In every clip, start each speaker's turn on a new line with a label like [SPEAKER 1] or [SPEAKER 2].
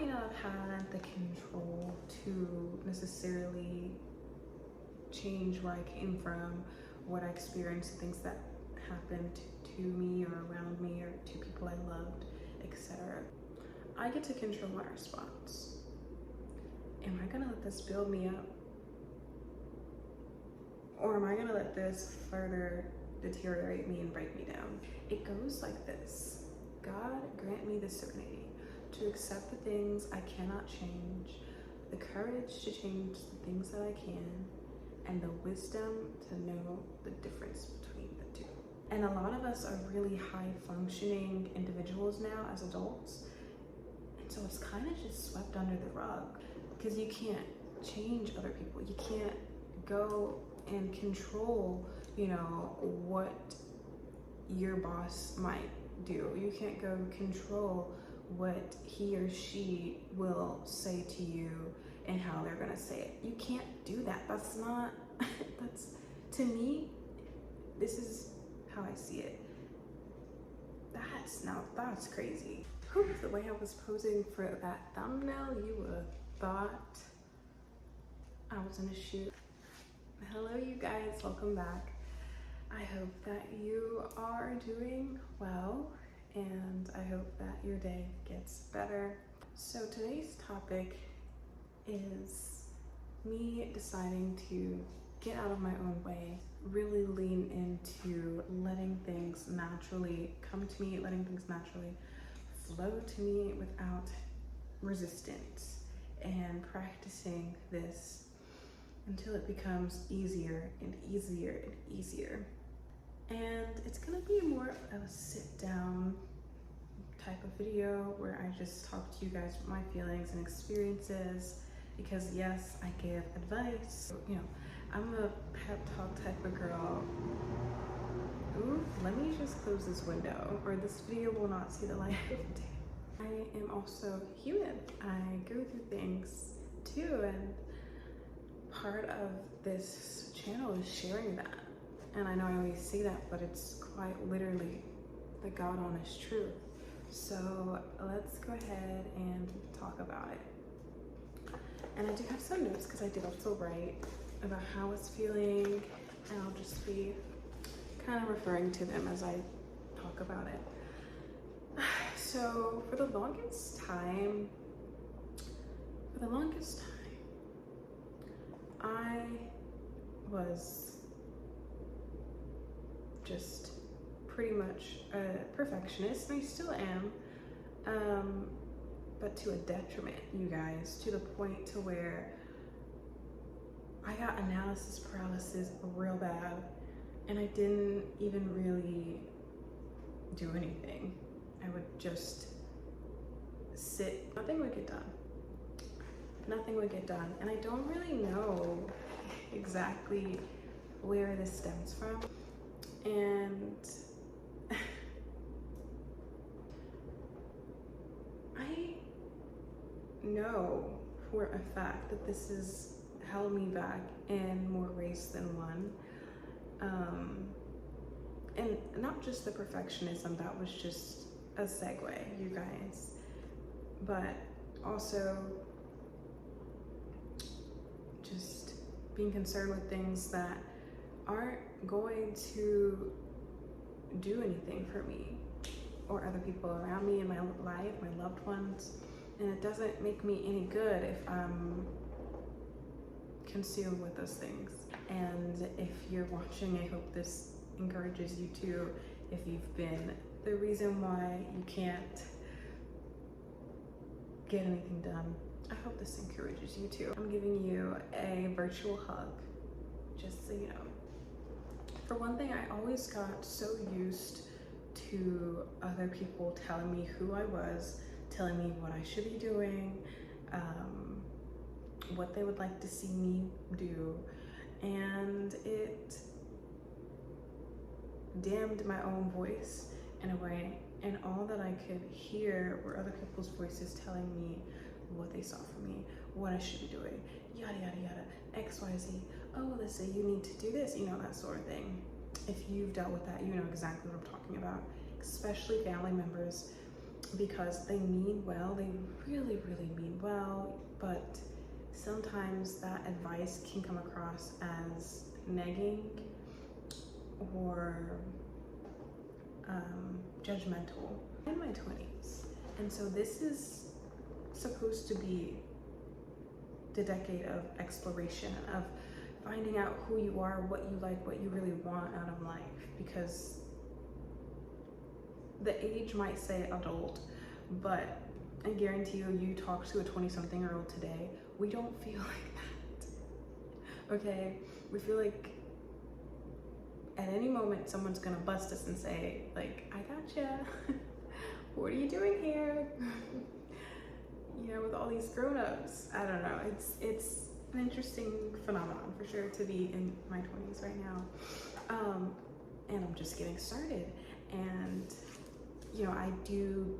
[SPEAKER 1] may not have had the control to necessarily change where I came from, what I experienced, things that happened to me or around me or to people I loved, etc. I get to control my response. Am I gonna let this build me up? Or am I gonna let this further deteriorate me and break me down? It goes like this. God, grant me the serenity to accept the things I cannot change, the courage to change the things that I can, and the wisdom to know the difference between the two. And a lot of us are really high functioning individuals now as adults. And so it's kind of just swept under the rug because you can't change other people. You can't go and control, you know, what your boss might do. You can't go control what he or she will say to you and how they're gonna say it. You can't do that. That's not, that's, to me, this is how I see it. That's crazy. Whew, the way I was posing for that thumbnail, you would have thought I was in a shoot. Hello you guys, welcome back. I hope that you are doing well and I hope that your day gets better. So today's topic is me deciding to get out of my own way, really lean into letting things naturally come to me, letting things naturally flow to me without resistance, and practicing this until it becomes easier and easier and easier. And it's gonna be more of a sit down type of video where I just talk to you guys about my feelings and experiences, because yes, I give advice. You know, I'm a pep talk type of girl. Ooh, let me just close this window or this video will not see the light of day. I am also human. I go through things too, and part of this channel is sharing that. And I know I always say that, but it's quite literally the God honest truth. So let's go ahead and talk about it. And I do have some notes because I did also write about how I was feeling, and I'll just be kind of referring to them as I talk about it. So for the longest time, I was just pretty much a perfectionist, and I still am, but to a detriment, you guys, to the point to where I got analysis paralysis real bad, and I didn't even really do anything. I would just sit, nothing would get done. Nothing would get done. And I don't really know exactly where this stems from. And I know for a fact that this has held me back in more ways than one. And not just the perfectionism, that was just a segue, you guys, but also just being concerned with things that aren't going to do anything for me or other people around me in my life, my loved ones. And it doesn't make me any good if I'm consumed with those things. And if you're watching, I hope this encourages you too. If you've been the reason why you can't get anything done, I hope this encourages you too. I'm giving you a virtual hug, just so you know. For one thing, I always got so used to other people telling me who I was, telling me what I should be doing, what they would like to see me do, and it dimmed my own voice in a way, and all that I could hear were other people's voices telling me what they saw for me, what I should be doing, yada yada yada, XYZ. Oh, Alyssa, you need to do this, you know, that sort of thing. If you've dealt with that, you know exactly what I'm talking about, especially family members because they mean well, they really, really mean well, but sometimes that advice can come across as negging or judgmental. I'm in my 20s, and so this is supposed to be the decade of exploration, of finding out who you are, what you like, what you really want out of life, because the age might say adult, but I guarantee you, you talk to a 20-something-year-old today, we don't feel like that, okay? We feel like at any moment, someone's gonna bust us and say, like, I gotcha. What are you doing here? You know, with all these grown-ups. I don't know, it's an interesting phenomenon for sure to be in my 20s right now. And I'm just getting started. And, you know, I do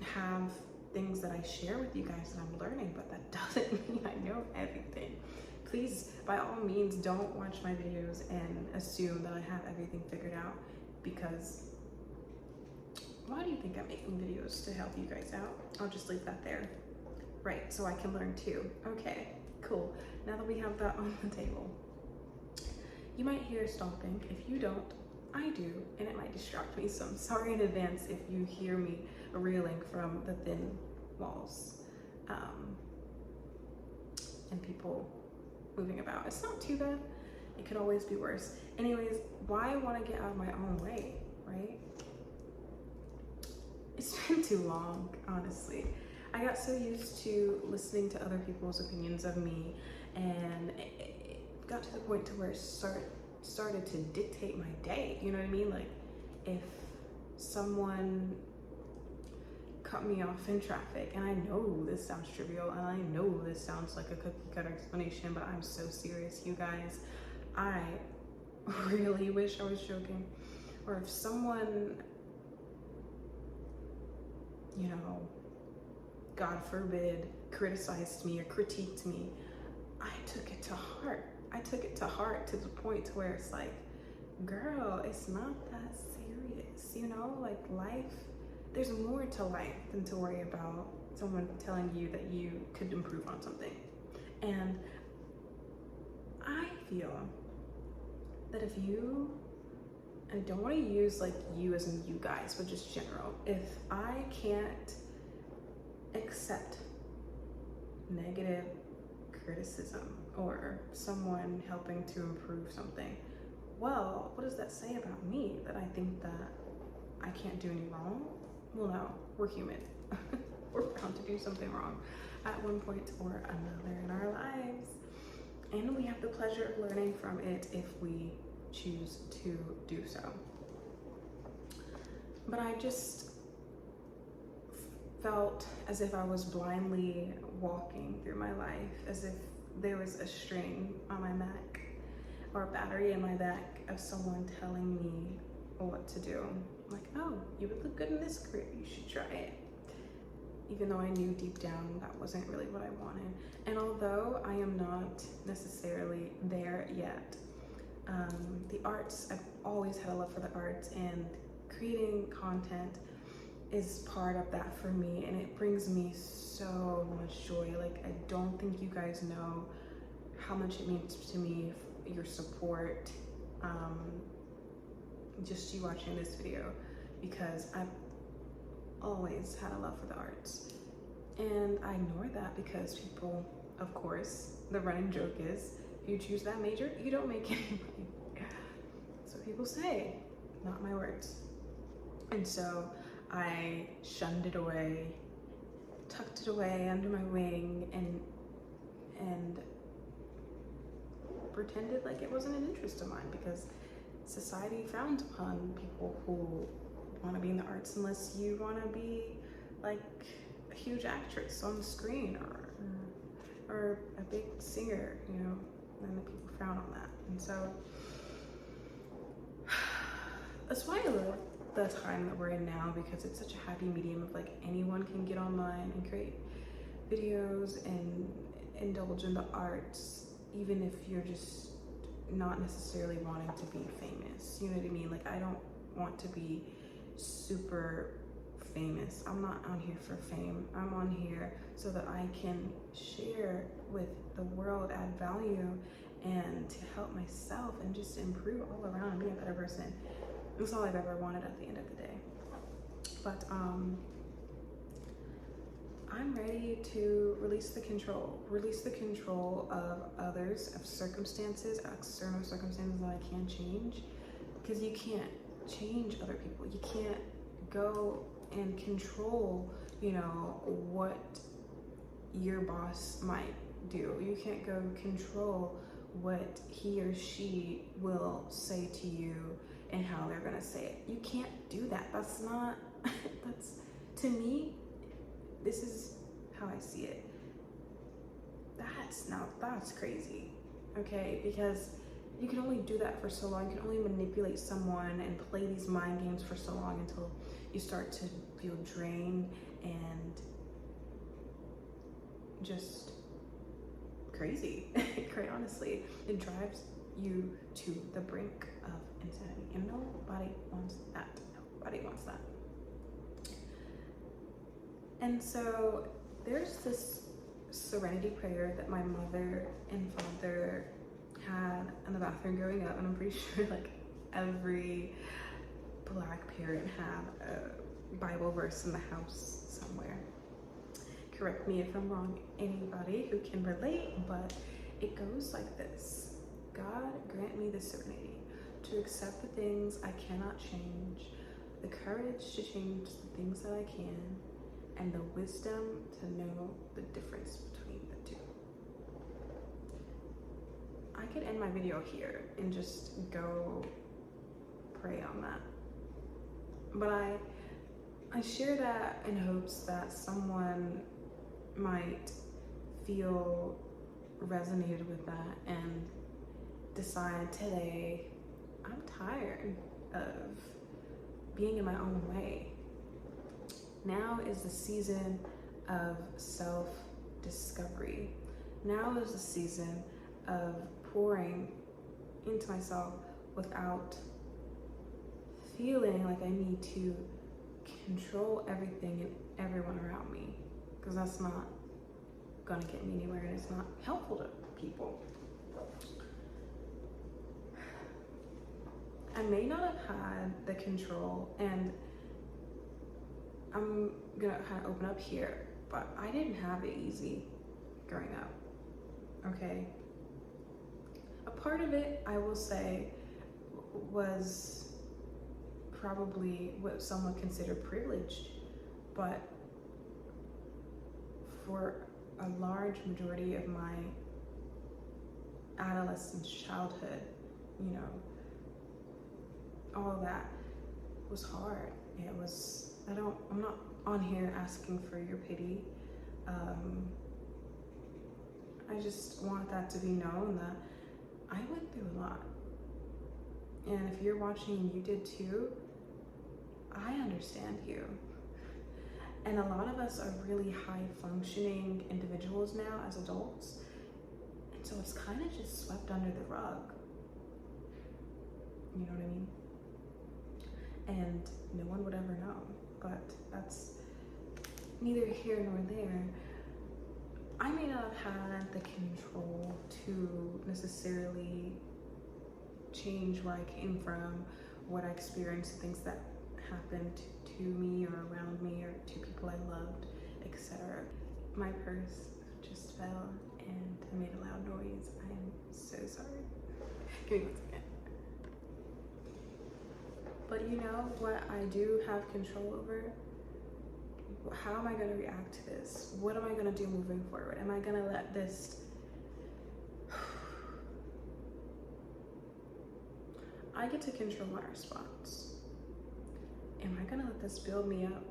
[SPEAKER 1] have things that I share with you guys that I'm learning, but that doesn't mean I know everything. Please, by all means, don't watch my videos and assume that I have everything figured out, because why do you think I'm making videos? To help you guys out? I'll just leave that there. Right, so I can learn too. Okay, cool. Now that we have that on the table, you might hear stomping. If you don't, I do, and it might distract me, so I'm sorry in advance if you hear me reeling from the thin walls and people moving about. It's not too bad. It could always be worse. Anyways, why I want to get out of my own way, right? It's been too long, honestly. I got so used to listening to other people's opinions of me, and it got to the point to where it started to dictate my day. You know what I mean? Like, if someone cut me off in traffic, and I know this sounds trivial, and I know this sounds like a cookie cutter explanation, but I'm so serious, you guys. I really wish I was joking. Or if someone, you know, God forbid, criticized me or critiqued me, I took it to heart. I took it to heart to the point to where it's like, girl, it's not that serious, you know? Like, life, there's more to life than to worry about someone telling you that you could improve on something. And I feel that if you, I don't want to use like you as in you guys, but just general, if I can't accept negative criticism or someone helping to improve something, well, what does that say about me? That I think that I can't do any wrong? Well, no, we're human. We're bound to do something wrong at one point or another in our lives. And we have the pleasure of learning from it if we choose to do so. But I just felt as if I was blindly walking through my life, as if there was a string on my back or a battery in my back of someone telling me what to do. Like, oh, you would look good in this career, you should try it. Even though I knew deep down that wasn't really what I wanted. And although I am not necessarily there yet, the arts, I've always had a love for the arts, and creating content is part of that for me, and it brings me so much joy. Like, I don't think you guys know how much it means to me, your support, just you watching this video, because I've always had a love for the arts. And I ignore that because people, of course, the running joke is, if you choose that major, you don't make any money. That's what people say, not my words. And so I shunned it away, tucked it away under my wing, and pretended like it wasn't an interest of mine, because society frowns upon people who want to be in the arts unless you want to be like a huge actress on the screen or a big singer, you know, and the people frown on that. And so that's why I love the time that we're in now, because it's such a happy medium of like anyone can get online and create videos and indulge in the arts, even if you're just not necessarily wanting to be famous. You know what I mean? Like, I don't want to be super famous. I'm not on here for fame. I'm on here so that I can share with the world, add value, and to help myself and just improve all around and be a better person. That's all I've ever wanted at the end of the day. But I'm ready to release the control of others, of circumstances, external circumstances that I can change, because you can't change other people. You can't go and control, you know, what your boss might do. You can't go control what he or she will say to you and how they're gonna say it. You can't do that. That's not, that's, to me, this is how I see it. That's crazy, okay? Because you can only do that for so long. You can only manipulate someone and play these mind games for so long until you start to feel drained and just crazy. Quite honestly, it drives you to the brink of insanity, and nobody wants that. Nobody wants that. And so there's this serenity prayer that my mother and father had in the bathroom growing up, and I'm pretty sure like every Black parent had a Bible verse in the house somewhere. Correct me if I'm wrong, anybody who can relate, but it goes like this. God, grant me the serenity to accept the things I cannot change, the courage to change the things that I can, and the wisdom to know the difference between the two. I could end my video here and just go pray on that. But I share that in hopes that someone might feel resonated with that and decide today, I'm tired of being in my own way. Now is the season of self-discovery. Now is the season of pouring into myself without feeling like I need to control everything and everyone around me, because that's not gonna get me anywhere and it's not helpful to people. I may not have had the control, and I'm gonna kind of open up here, but I didn't have it easy growing up, okay? A part of it, I will say, was probably what some would consider privileged, but for a large majority of my adolescence, childhood, you know, all of that was hard. It was, I'm not on here asking for your pity. I just want that to be known that I went through a lot. And if you're watching and you did too, I understand you. And a lot of us are really high functioning individuals now as adults. And so it's kind of just swept under the rug. You know what I mean? And no one would ever know, but that's neither here nor there. I may not have had the control to necessarily change where I came from, what I experienced, things that happened to me or around me or to people I loved, etc. My purse just fell and I made a loud noise. I am so sorry. Give me 1 second. But you know what I do have control over? How am I going to react to this? What am I going to do moving forward? Am I going to let this... I get to control my response. Am I going to let this build me up?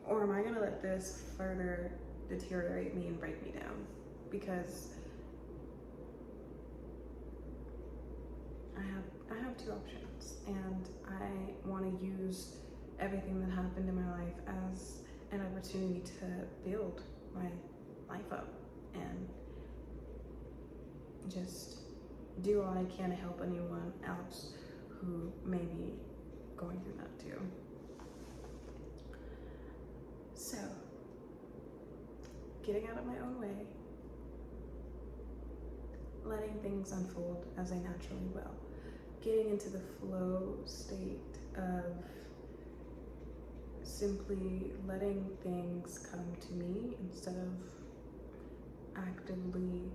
[SPEAKER 1] Or am I going to let this further deteriorate me and break me down? Because I have two options, and I want to use everything that happened in my life as an opportunity to build my life up and just do all I can to help anyone else who may be going through that too. getting out of my own way, letting things unfold as they naturally will, getting into the flow state of simply letting things come to me instead of actively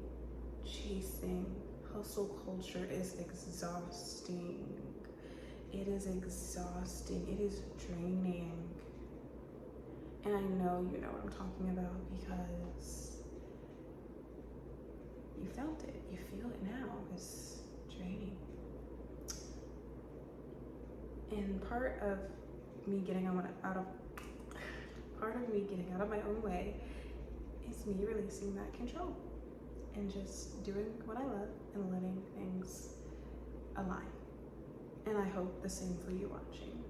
[SPEAKER 1] chasing. Hustle culture is exhausting. It is exhausting. It is draining. And I know you know what I'm talking about because you felt it. You feel it now. It's draining. And part of me getting out of my own way is me releasing that control and just doing what I love and letting things align. And I hope the same for you watching.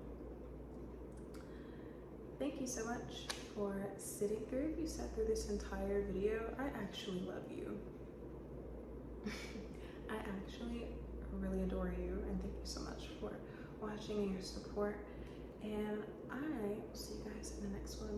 [SPEAKER 1] Thank you so much for sitting through. If you sat through this entire video, I actually love you. I actually really adore you, and thank you so much for watching and your support. And I will see you guys in the next one.